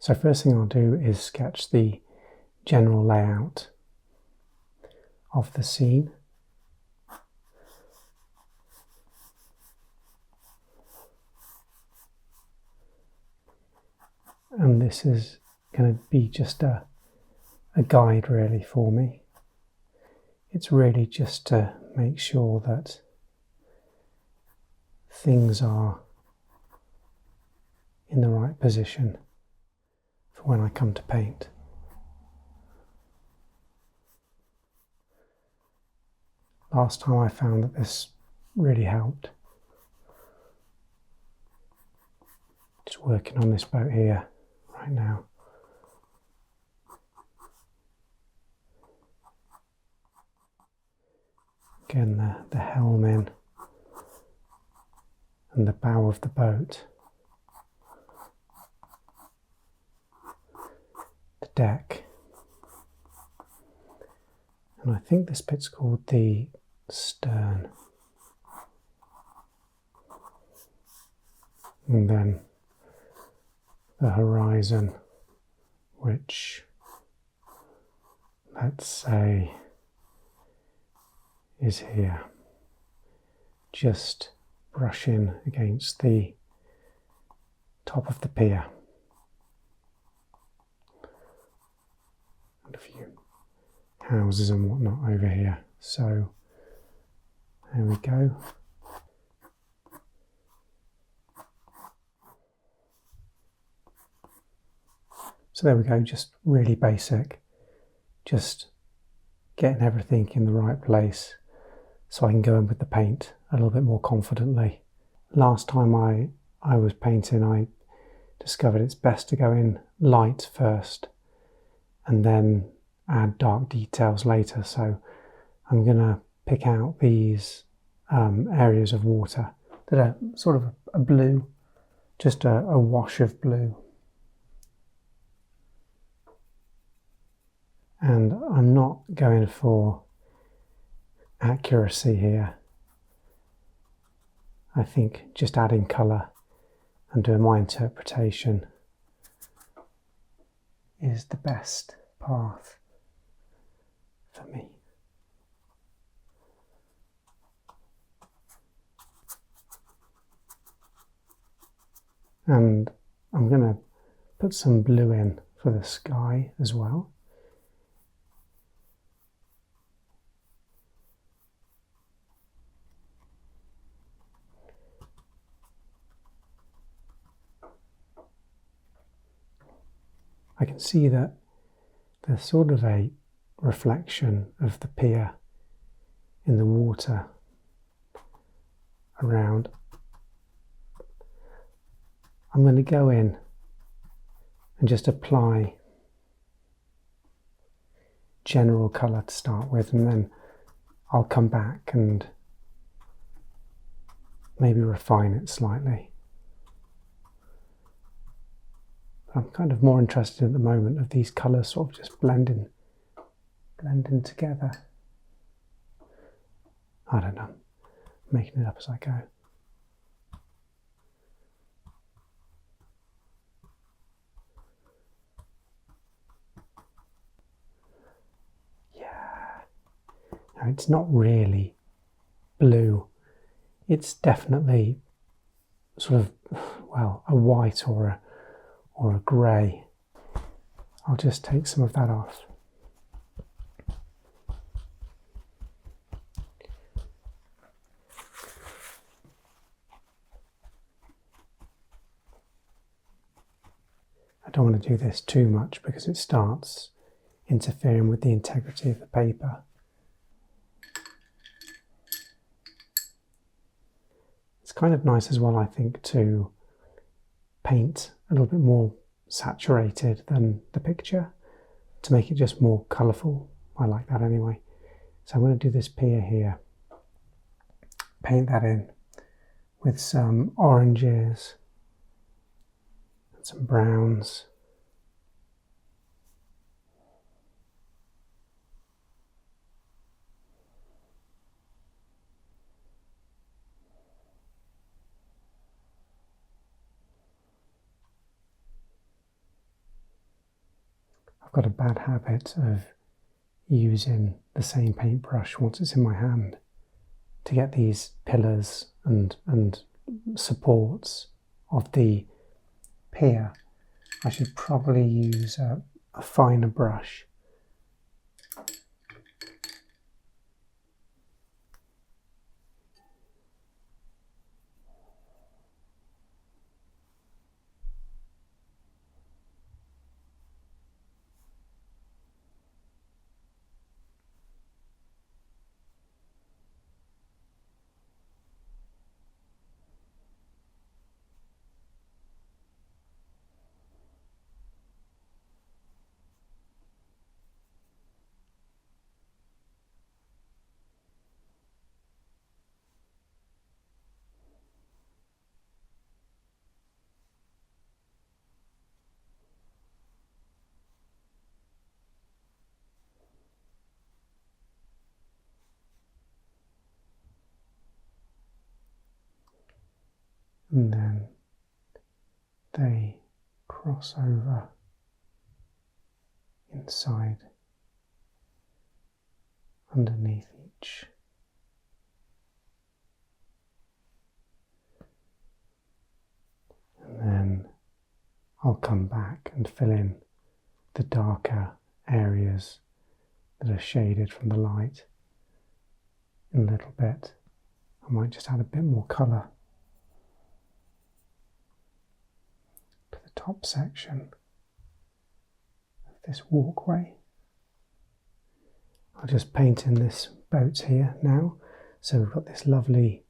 So first thing I'll do is sketch the general layout of the scene. And this is going to be just a guide really for me. It's really just to make sure that things are in the right position for when I come to paint. Last time I found that this really helped. Just working on this boat here right now. Again, the helm in and the bow of the boat. The deck. And I think this bit's called the stern. And then the horizon, which, let's say, is here, just brushing against the top of the pier. And a few houses and whatnot over here. So there we go. So there we go, just really basic, just getting everything in the right place so I can go in with the paint a little bit more confidently. Last time I was painting, I discovered it's best to go in light first and then add dark details later. So I'm going to pick out these areas of water that are sort of a blue, just a wash of blue. And I'm not going for accuracy here. I think just adding colour and doing my interpretation is the best path for me. And I'm going to put some blue in for the sky as well. I can see that there's sort of a reflection of the pier in the water around. I'm going to go in and just apply general colour to start with, and then I'll come back and maybe refine it slightly. I'm kind of more interested at the moment of these colours sort of just blending together. I don't know, making it up as I go. Yeah, no, it's not really blue. It's definitely sort of, well, a white or a grey. I'll just take some of that off. I don't want to do this too much because it starts interfering with the integrity of the paper. It's kind of nice as well, I think, to paint a little bit more saturated than the picture to make it just more colourful. I like that anyway. So I'm going to do this pier here, paint that in with some oranges and some browns. I've got a bad habit of using the same paintbrush once it's in my hand to get these pillars and supports of the pier. I should probably use a finer brush. And then they cross over inside, underneath each. And then I'll come back and fill in the darker areas that are shaded from the light in a little bit. I might just add a bit more colour to the top section of this walkway. I'll just paint in this boat here now. So we've got this lovely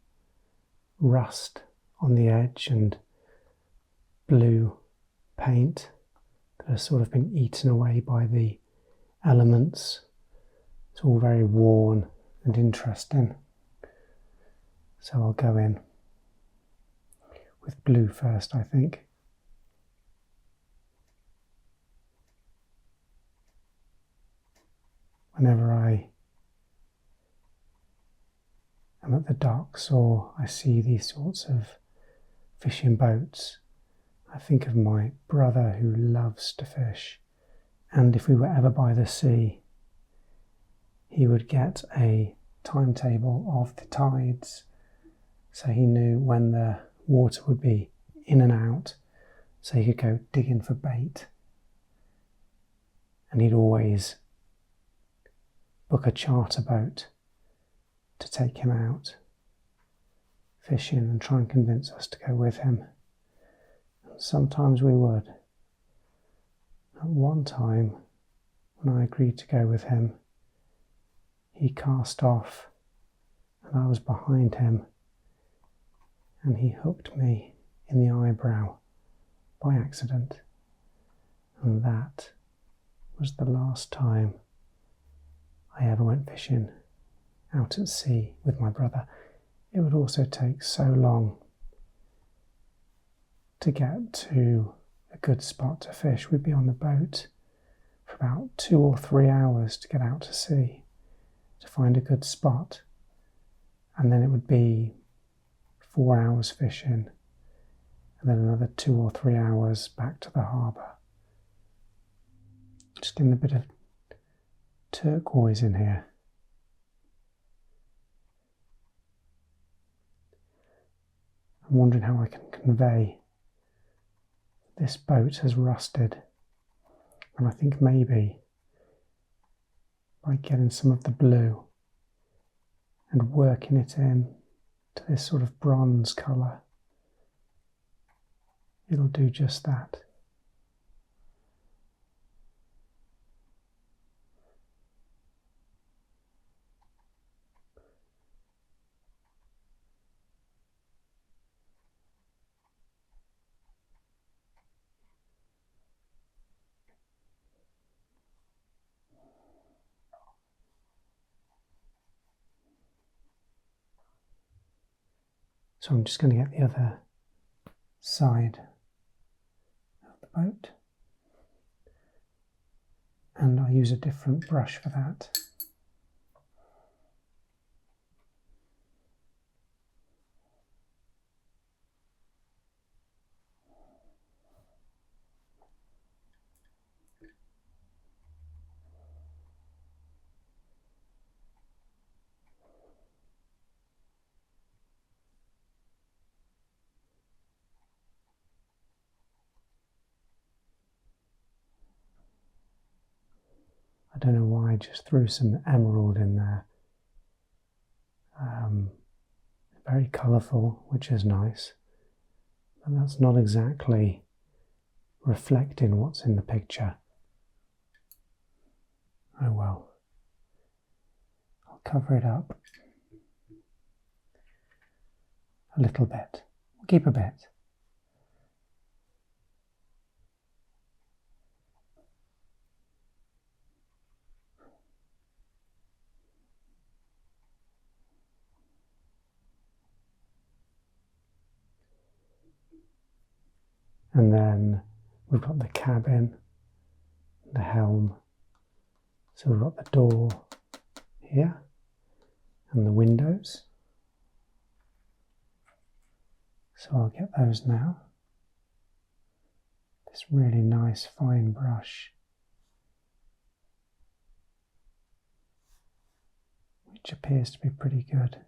rust on the edge and blue paint that has sort of been eaten away by the elements. It's all very worn and interesting. So I'll go in with blue first, I think. Whenever I am at the docks or I see these sorts of fishing boats, I think of my brother who loves to fish. And if we were ever by the sea, he would get a timetable of the tides, so he knew when the water would be in and out, so he could go digging for bait. And he'd always book a charter boat to take him out fishing and try and convince us to go with him. And sometimes we would. At one time, when I agreed to go with him, he cast off and I was behind him, and he hooked me in the eyebrow by accident. And that was the last time I ever went fishing out at sea with my brother. It would also take so long to get to a good spot to fish. We'd be on the boat for about 2 or 3 hours to get out to sea to find a good spot, and then it would be 4 hours fishing and then another 2 or 3 hours back to the harbour. Just getting a bit of turquoise in here. I'm wondering how I can convey this boat has rusted, and I think maybe by getting some of the blue and working it in to this sort of bronze colour, it'll do just that. So I'm just going to get the other side of the boat, and I'll use a different brush for that. I don't know why I just threw some emerald in there. Very colourful, which is nice, but that's not exactly reflecting what's in the picture. Oh well. I'll cover it up a little bit. We'll keep a bit. And then we've got the cabin, the helm. So we've got the door here and the windows. So I'll get those now. This really nice fine brush, which appears to be pretty good.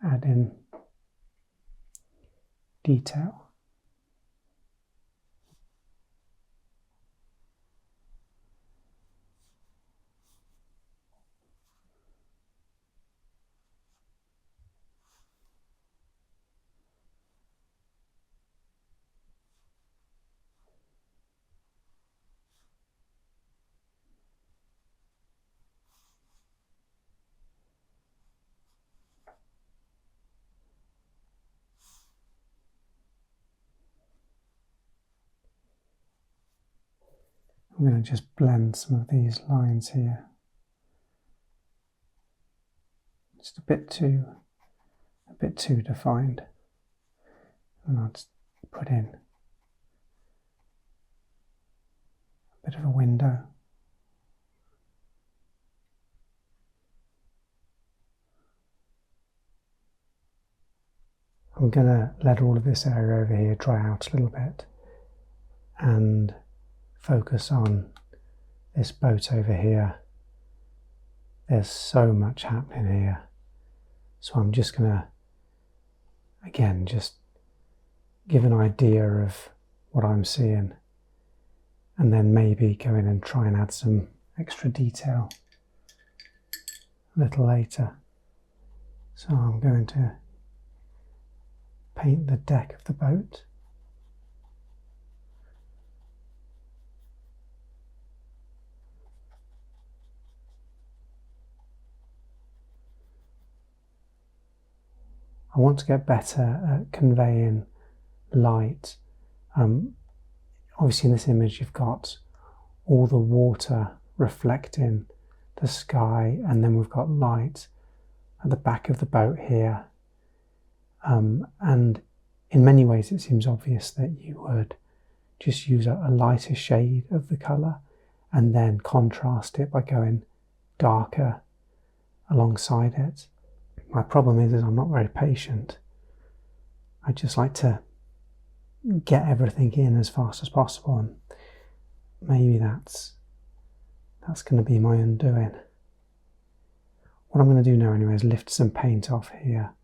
Add in detail. I'm going to just blend some of these lines here. Just a bit too defined. And I'll just put in a bit of a window. I'm going to let all of this area over here dry out a little bit and focus on this boat over here. There's so much happening here. So I'm just going to, again, just give an idea of what I'm seeing and then maybe go in and try and add some extra detail a little later. So I'm going to paint the deck of the boat. I want to get better at conveying light. Obviously in this image you've got all the water reflecting the sky, and then we've got light at the back of the boat here. And in many ways it seems obvious that you would just use a lighter shade of the colour and then contrast it by going darker alongside it. My problem is I'm not very patient. I just like to get everything in as fast as possible, and maybe that's going to be my undoing. What I'm going to do now anyway is lift some paint off here.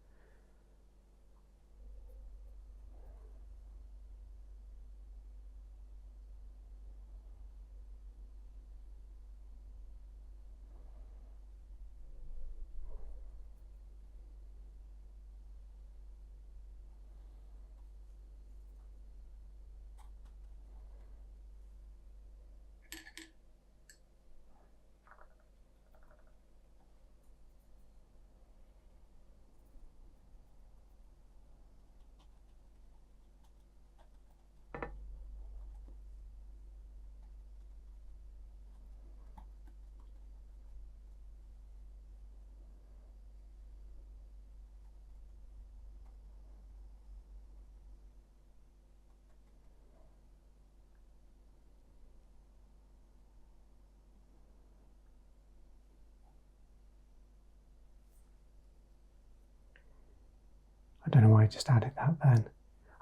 I don't know why I just added that then.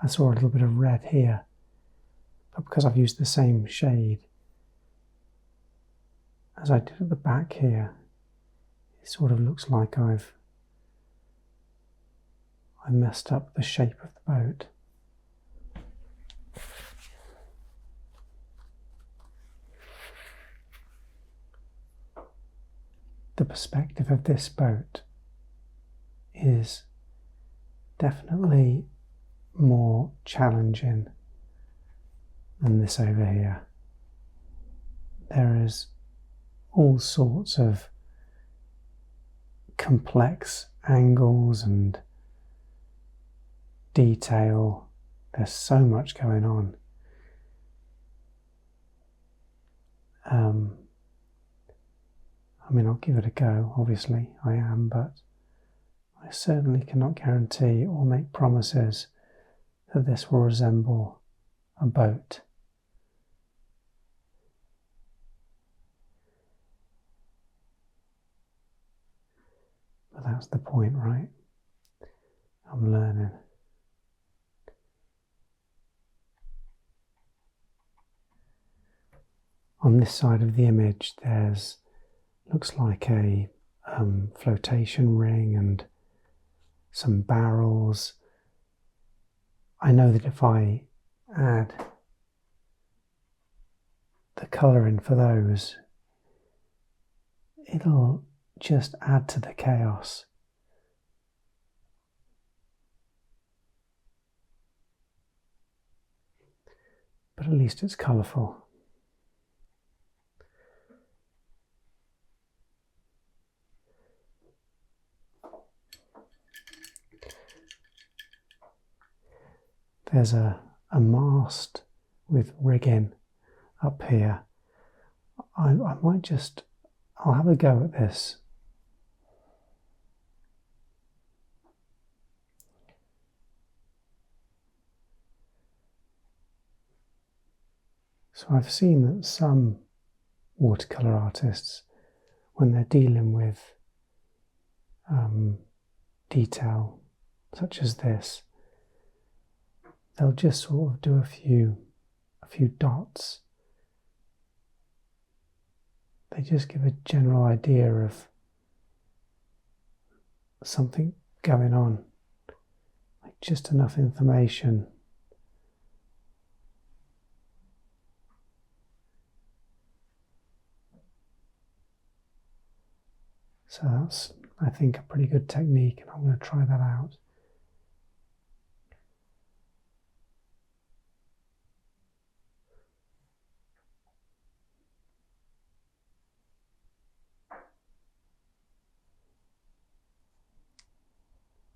I saw a little bit of red here, but because I've used the same shade as I did at the back here, it sort of looks like I messed up the shape of the boat. perspective of this boat is definitely more challenging than this over here. There is all sorts of complex angles and detail. There's so much going on. I mean, I'll give it a go, obviously I am, but I certainly cannot guarantee or make promises that this will resemble a boat. But that's the point, right? I'm learning. On this side of the image, there's looks like a flotation ring and some barrels. I know that if I add the colour in for those, it'll just add to the chaos. But at least it's colourful. There's a mast with rigging up here. I might just, I'll have a go at this. So I've seen that some watercolour artists, when they're dealing with detail such as this, they'll just sort of do a few dots. They just give a general idea of something going on, like just enough information. So that's, I think, a pretty good technique, and I'm going to try that out.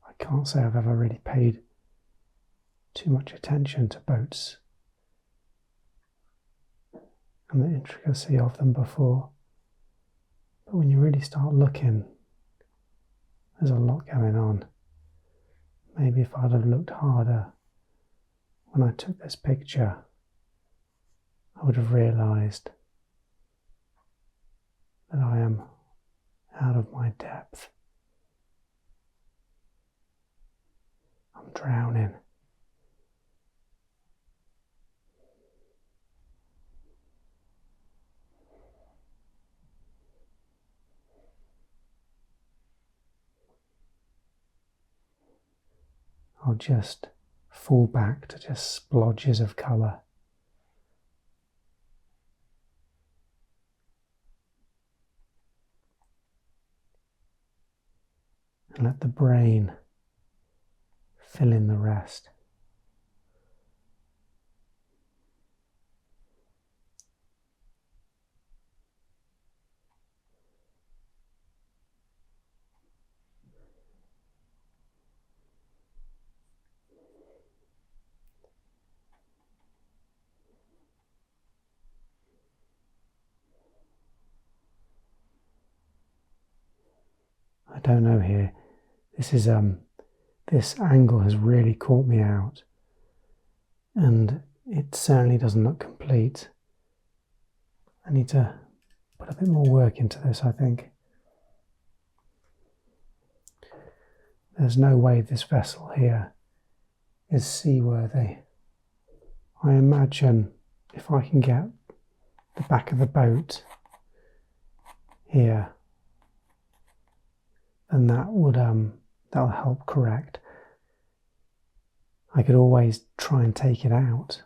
I can't say I've ever really paid too much attention to boats and the intricacy of them before. But when you really start looking, there's a lot going on. Maybe if I'd have looked harder when I took this picture, I would have realised that I am out of my depth. I'm drowning. I'll just fall back to just splodges of colour. And let the brain fill in the rest. I don't know here. This is this angle has really caught me out, and it certainly doesn't look complete. I need to put a bit more work into this, I think. There's no way this vessel here is seaworthy. I imagine if I can get the back of the boat here, then that'll help correct. I could always try and take it out.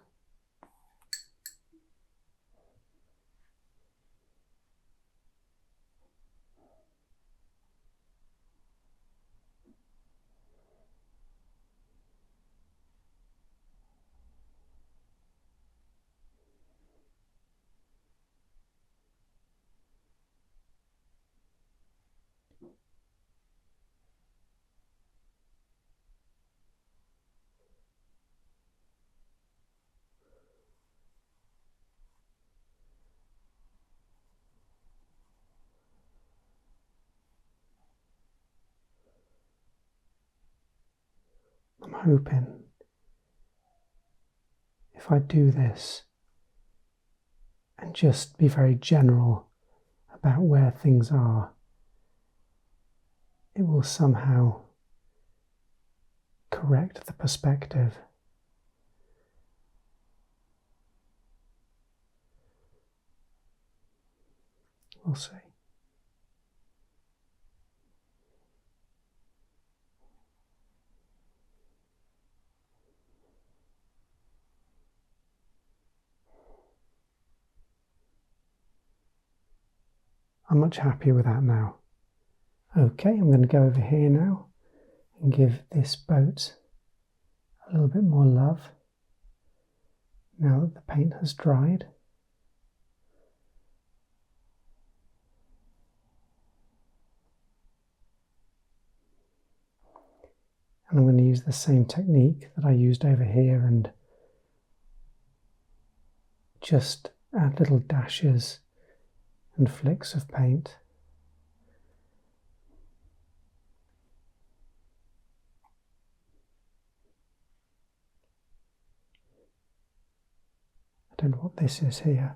hoping if I do this and just be very general about where things are, it will somehow correct the perspective. We'll see. I'm much happier with that now. Okay, I'm going to go over here now and give this boat a little bit more love now that the paint has dried. And I'm going to use the same technique that I used over here and just add little dashes and flicks of paint. I don't know what this is here.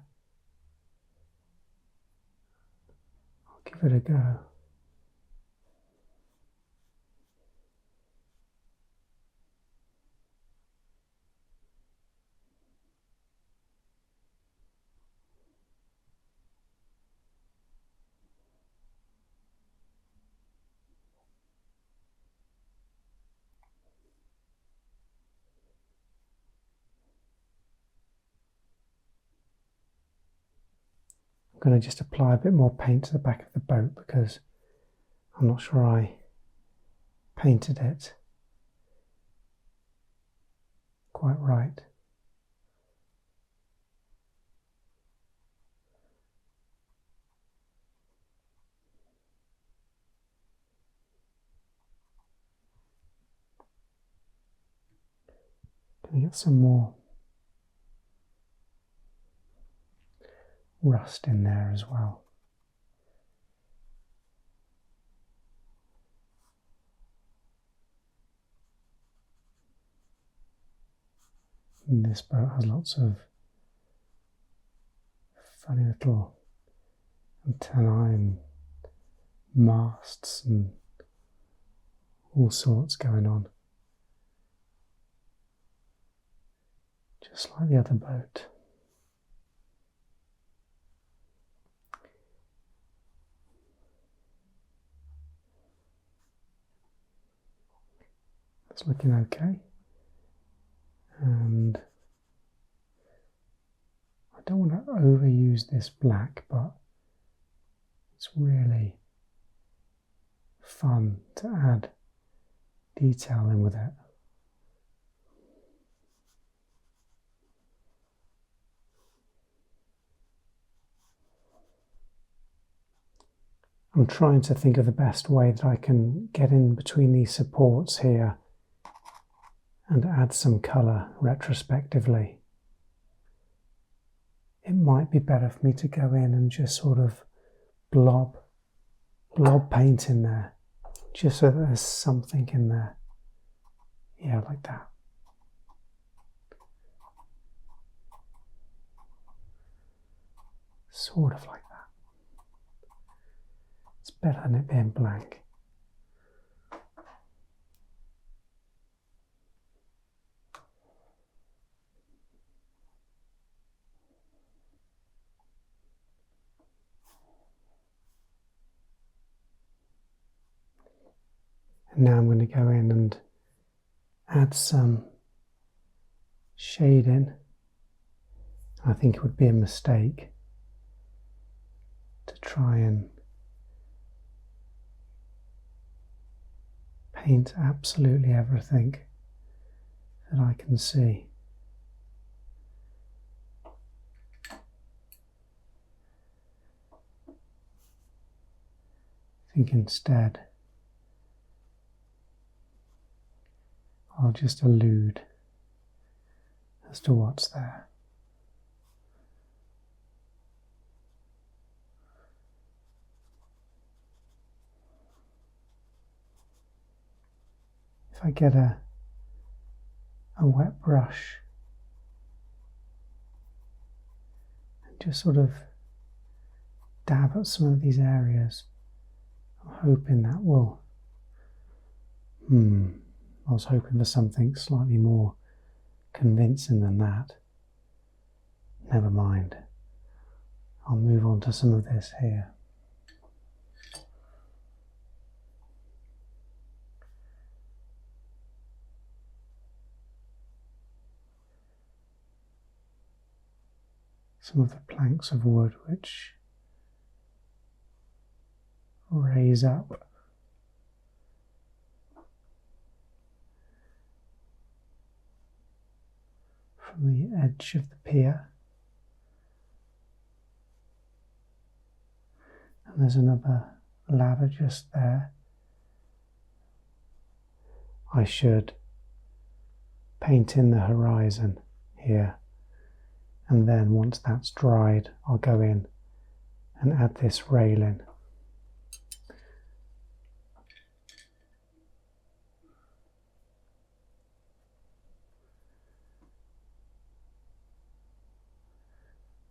I'll give it a go. I'm going to just apply a bit more paint to the back of the boat because I'm not sure I painted it quite right. Going to get some more rust in there as well. And this boat has lots of funny little antennae and masts and all sorts going on. Just like the other boat. It's looking okay. And I don't want to overuse this black, but it's really fun to add detail in with it. I'm trying to think of the best way that I can get in between these supports here and add some colour retrospectively. It might be better for me to go in and just sort of blob paint in there, just so that there's something in there. Yeah, like that. Sort of like that. It's better than it being blank. And now I'm going to go in and add some shading. I think it would be a mistake to try and paint absolutely everything that I can see. I think instead I'll just allude as to what's there. If I get a a wet brush and just sort of dab at some of these areas. I'm hoping that will... I was hoping for something slightly more convincing than that. Never mind. I'll move on to some of this here. Some of the planks of wood which raise up from the edge of the pier. And there's another ladder just there. I should paint in the horizon here, and then once that's dried I'll go in and add this railing.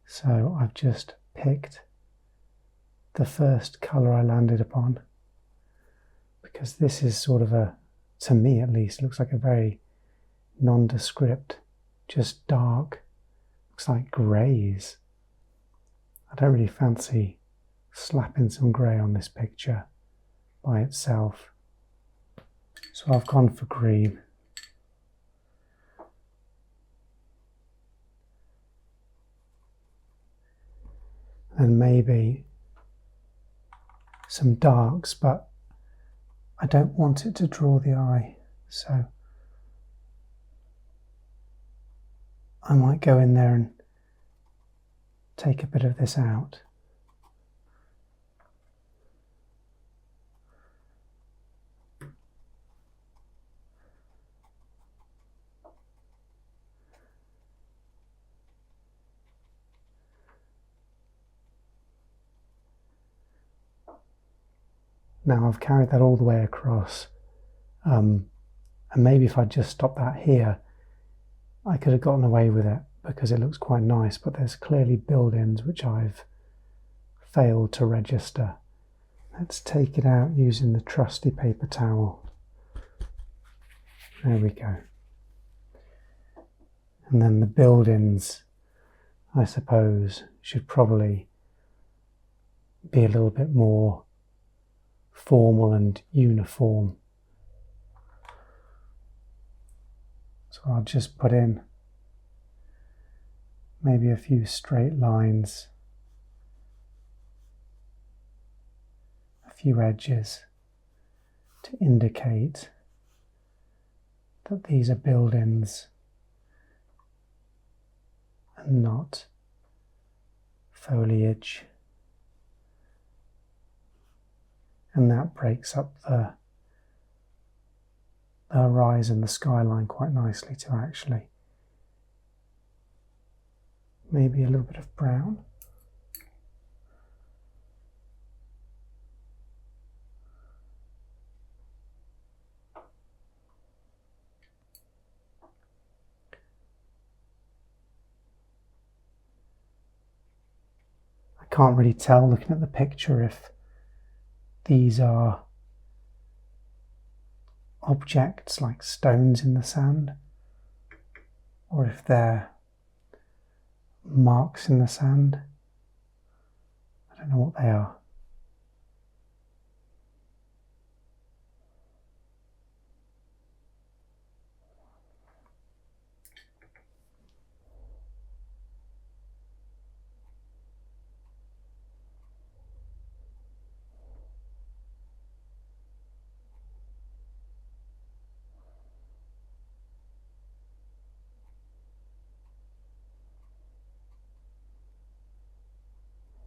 So I've just picked the first colour I landed upon, because this is sort of a, to me at least, looks like a very nondescript, just dark, looks like greys. I don't really fancy slapping some grey on this picture by itself, so I've gone for green. And maybe some darks, but I don't want it to draw the eye, so I might go in there and take a bit of this out. Now I've carried that all the way across, and maybe if I'd just stopped that here, I could have gotten away with it because it looks quite nice, but there's clearly build-ins which I've failed to register. Let's take it out using the trusty paper towel. There we go. And then the build-ins, I suppose, should probably be a little bit more formal and uniform. So I'll just put in maybe a few straight lines, a few edges to indicate that these are build-ins and not foliage. And that breaks up the horizon, the skyline quite nicely too, actually. Maybe a little bit of brown. I can't really tell looking at the picture if these are objects like stones in the sand, or if they're marks in the sand. I don't know what they are.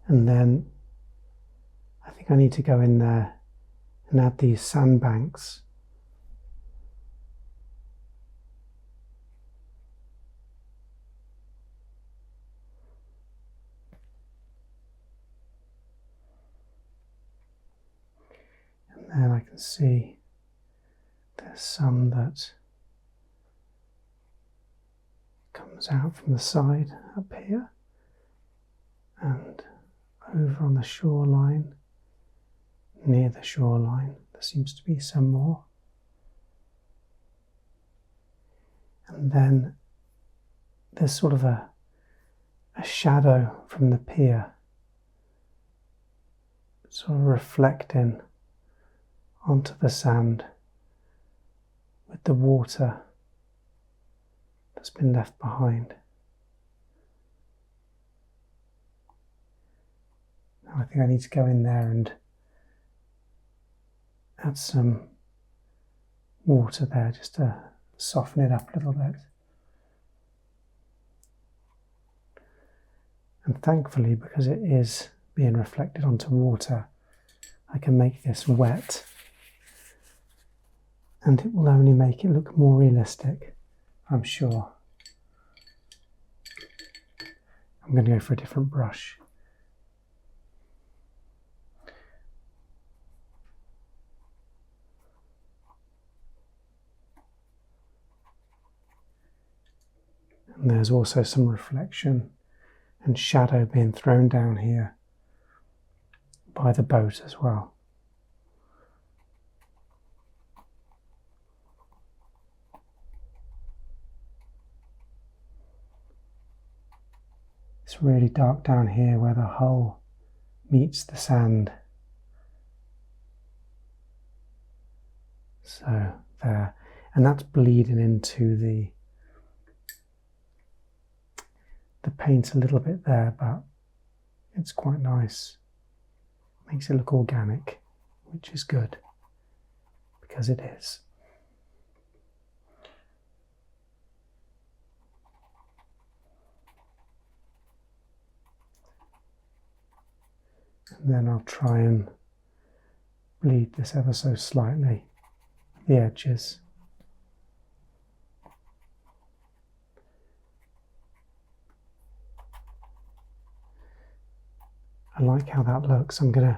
And then I think I need to go in there and add these sandbanks. And then I can see there's some that comes out from the side up here and over on the shoreline, near the shoreline. There seems to be some more. And then there's sort of a shadow from the pier, sort of reflecting onto the sand with the water that's been left behind. Now I think I need to go in there and add some water there just to soften it up a little bit. And thankfully, because it is being reflected onto water, I can make this wet, and it will only make it look more realistic, I'm sure. I'm going to go for a different brush. And there's also some reflection and shadow being thrown down here by the boat as well. It's really dark down here where the hull meets the sand. So there, and that's bleeding into the paint a little bit there, but it's quite nice. Makes it look organic, which is good, because it is. And then I'll try and bleed this ever so slightly, the edges. I like how that looks. I'm going to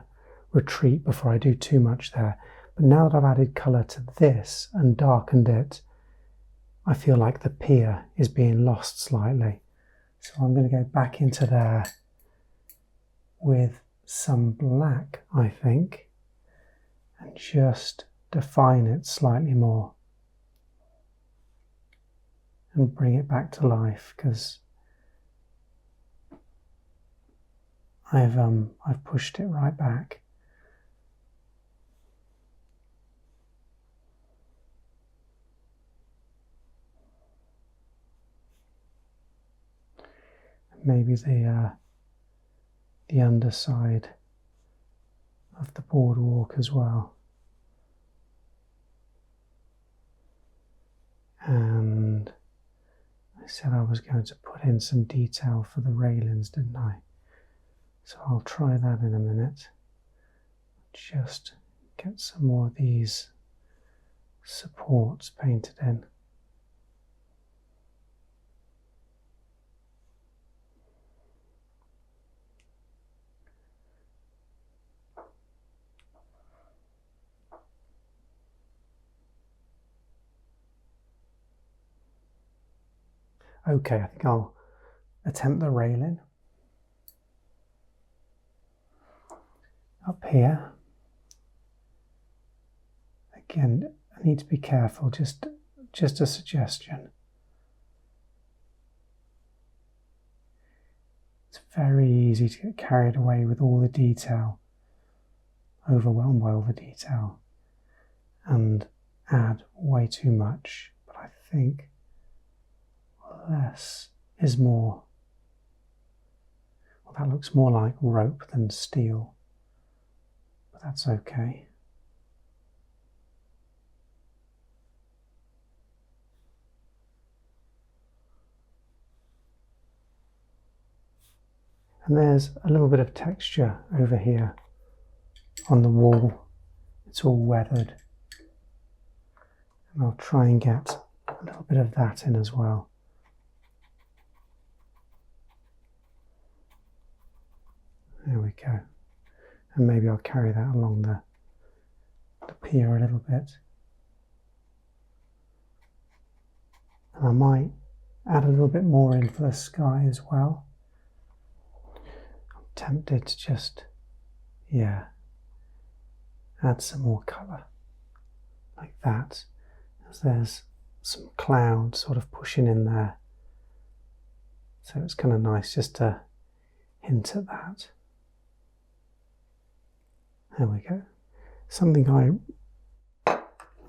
retreat before I do too much there. But now that I've added colour to this and darkened it, I feel like the pier is being lost slightly. So I'm going to go back into there with some black, I think, and just define it slightly more and bring it back to life, because I've pushed it right back. Maybe the underside of the boardwalk as well. And I said I was going to put in some detail for the railings, didn't I? So I'll try that in a minute. Just get some more of these supports painted in. Okay, I think I'll attempt the railing. Up here, again, I need to be careful, just a suggestion. It's very easy to get carried away with all the detail, overwhelmed by all the detail, and add way too much. But I think less is more. Well, that looks more like rope than steel, but that's okay. And there's a little bit of texture over here on the wall. It's all weathered. And I'll try and get a little bit of that in as well. There we go. And maybe I'll carry that along the pier a little bit. And I might add a little bit more in for the sky as well. I'm tempted to just, add some more colour like that, as there's some clouds sort of pushing in there. So it's kind of nice just to hint at that. There we go. Something I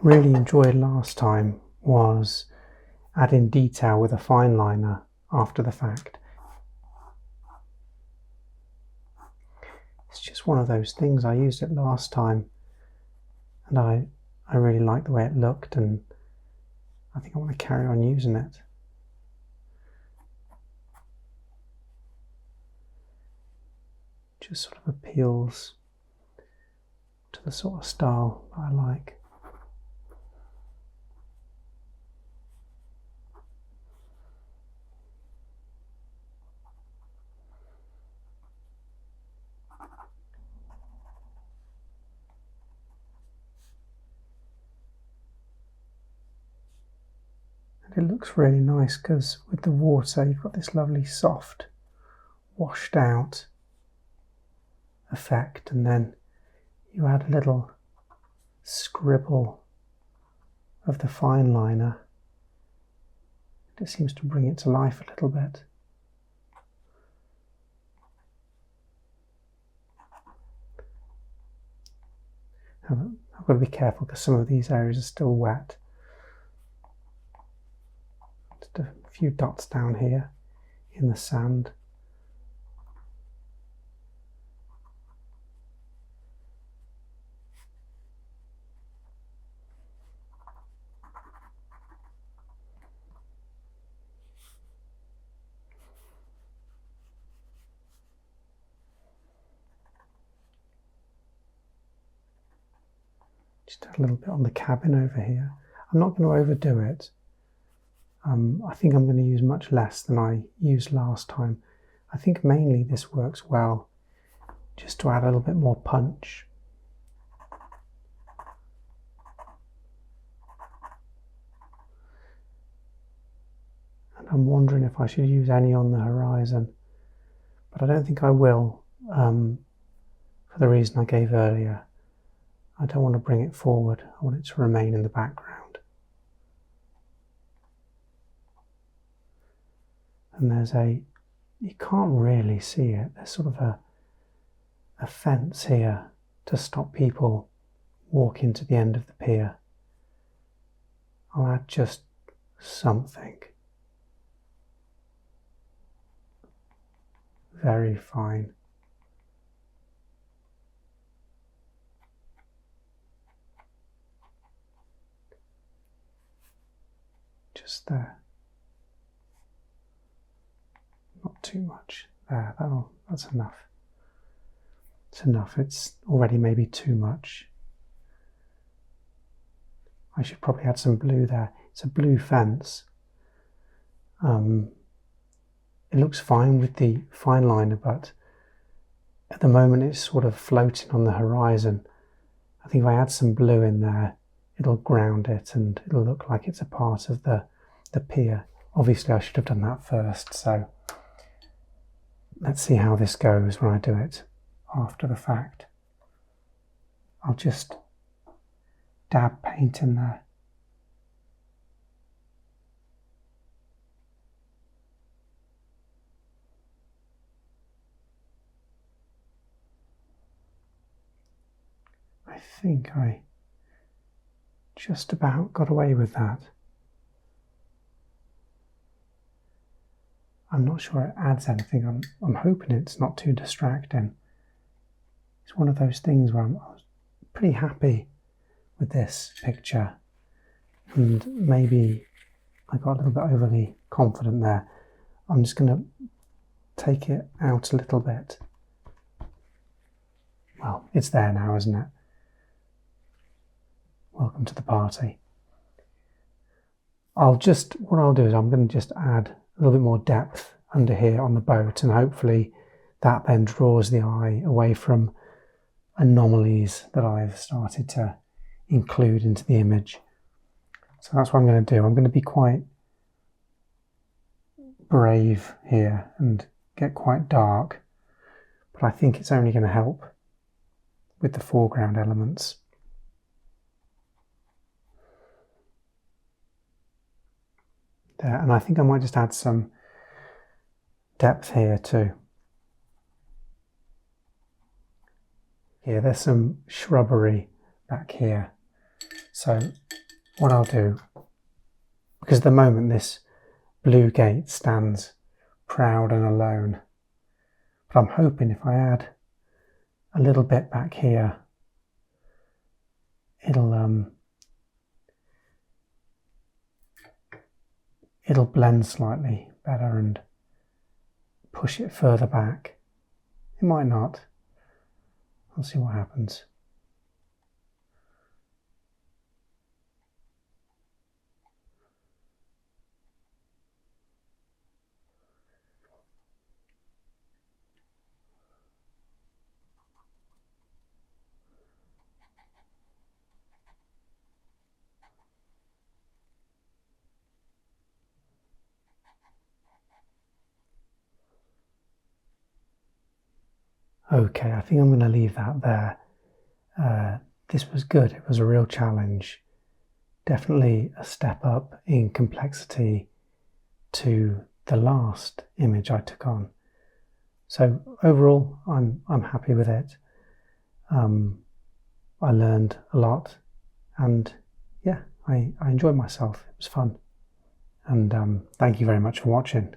really enjoyed last time was adding detail with a fine liner after the fact. It's just one of those things. I used it last time and I really liked the way it looked, and I think I want to carry on using it. Just sort of appeals to the sort of style that I like. And it looks really nice because with the water you've got this lovely soft washed out effect, and then you add a little scribble of the fine liner. It seems to bring it to life a little bit. I've got to be careful because some of these areas are still wet. Just a few dots down here in the sand. Just a little bit on the cabin over here. I'm not going to overdo it. I think I'm going to use much less than I used last time. I think mainly this works well just to add a little bit more punch. And I'm wondering if I should use any on the horizon, but I don't think I will, for the reason I gave earlier. I don't want to bring it forward, I want it to remain in the background. And you can't really see it, there's sort of a fence here to stop people walking to the end of the pier. I'll add just something very fine. Just there. Not too much. There, that's enough. It's enough. It's already maybe too much. I should probably add some blue there. It's a blue fence. It looks fine with the fine liner, but at the moment it's sort of floating on the horizon. I think if I add some blue in there, it'll ground it and it'll look like it's a part of the pier. Obviously I should have done that first, so let's see how this goes when I do it after the fact. I'll just dab paint in there. I think I just about got away with that. I'm not sure it adds anything. I'm hoping it's not too distracting. It's one of those things where I was pretty happy with this picture, and maybe I got a little bit overly confident there. I'm just going to take it out a little bit. Well, it's there now, isn't it? Welcome to the party. What I'll do is I'm going to just add a little bit more depth under here on the boat, and hopefully that then draws the eye away from anomalies that I've started to include into the image. So that's what I'm going to do. I'm going to be quite brave here and get quite dark, but I think it's only going to help with the foreground elements. There, and I think I might just add some depth here too. Yeah, there's some shrubbery back here. So what I'll do, because at the moment this blue gate stands proud and alone, but I'm hoping if I add a little bit back here, it'll blend slightly better and push it further back. It might not. I'll see what happens. Okay, I think I'm going to leave that there. This was good. It was a real challenge. Definitely a step up in complexity to the last image I took on. So overall, I'm happy with it. I learned a lot, and yeah, I enjoyed myself. It was fun. And thank you very much for watching.